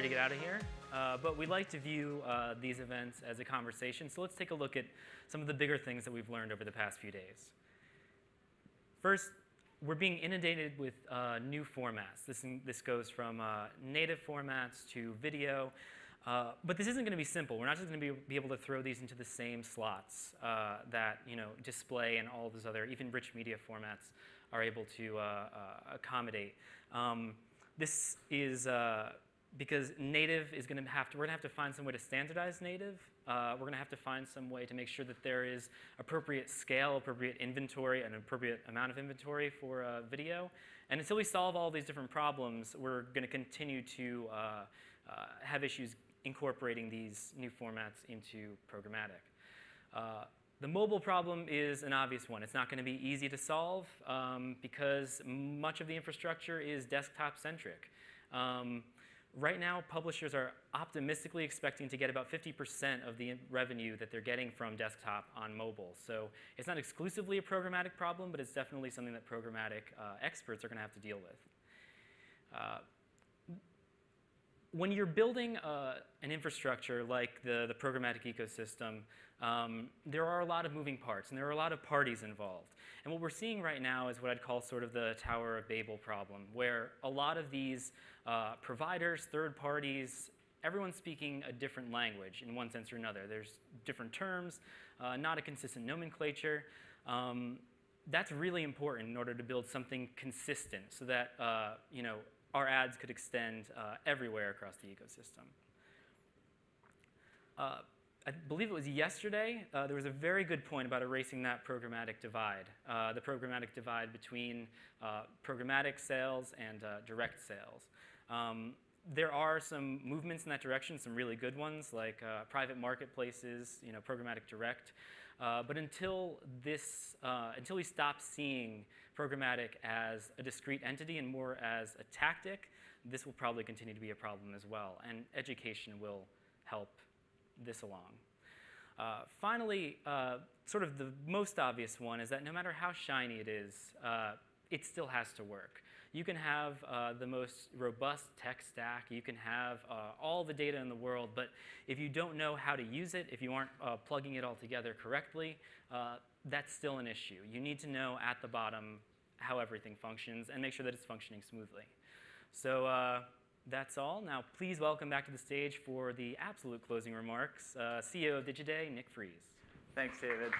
to get out of here, but we like to view these events as a conversation, so let's take a look at some of the bigger things that we've learned over the past few days. First, we're being inundated with new formats. This goes from native formats to video, but this isn't going to be simple. We're not just going to be able to throw these into the same slots that display and all of those other, even rich media formats are able to accommodate. This is because native is going to we're going to have to find some way to standardize native. We're going to have to find some way to make sure that there is appropriate scale, appropriate inventory, and an appropriate amount of inventory for video. And until we solve all these different problems, we're going to continue to have issues incorporating these new formats into programmatic. The mobile problem is an obvious one. It's not going to be easy to solve because much of the infrastructure is desktop-centric. Right now, publishers are optimistically expecting to get about 50% of the revenue that they're getting from desktop on mobile. So it's not exclusively a programmatic problem, but it's definitely something that programmatic experts are going to have to deal with. When you're building an infrastructure like the programmatic ecosystem, there are a lot of moving parts, and there are a lot of parties involved. And what we're seeing right now is what I'd call sort of the Tower of Babel problem, where a lot of these providers, third parties, everyone's speaking a different language in one sense or another. There's different terms, not a consistent nomenclature. That's really important in order to build something consistent so that our ads could extend everywhere across the ecosystem. I believe it was yesterday, there was a very good point about erasing that programmatic divide, the programmatic divide between programmatic sales and direct sales. There are some movements in that direction, some really good ones, like private marketplaces, programmatic direct. But until we stop seeing programmatic as a discrete entity and more as a tactic, this will probably continue to be a problem as well. And education will help this along. Finally, sort of the most obvious one is that no matter how shiny it is, it still has to work. You can have the most robust tech stack, you can have all the data in the world, but if you don't know how to use it, if you aren't plugging it all together correctly, that's still an issue. You need to know at the bottom how everything functions and make sure that it's functioning smoothly. So that's all. Now, please welcome back to the stage for the absolute closing remarks, CEO of Digiday, Nick Fries. Thanks, David.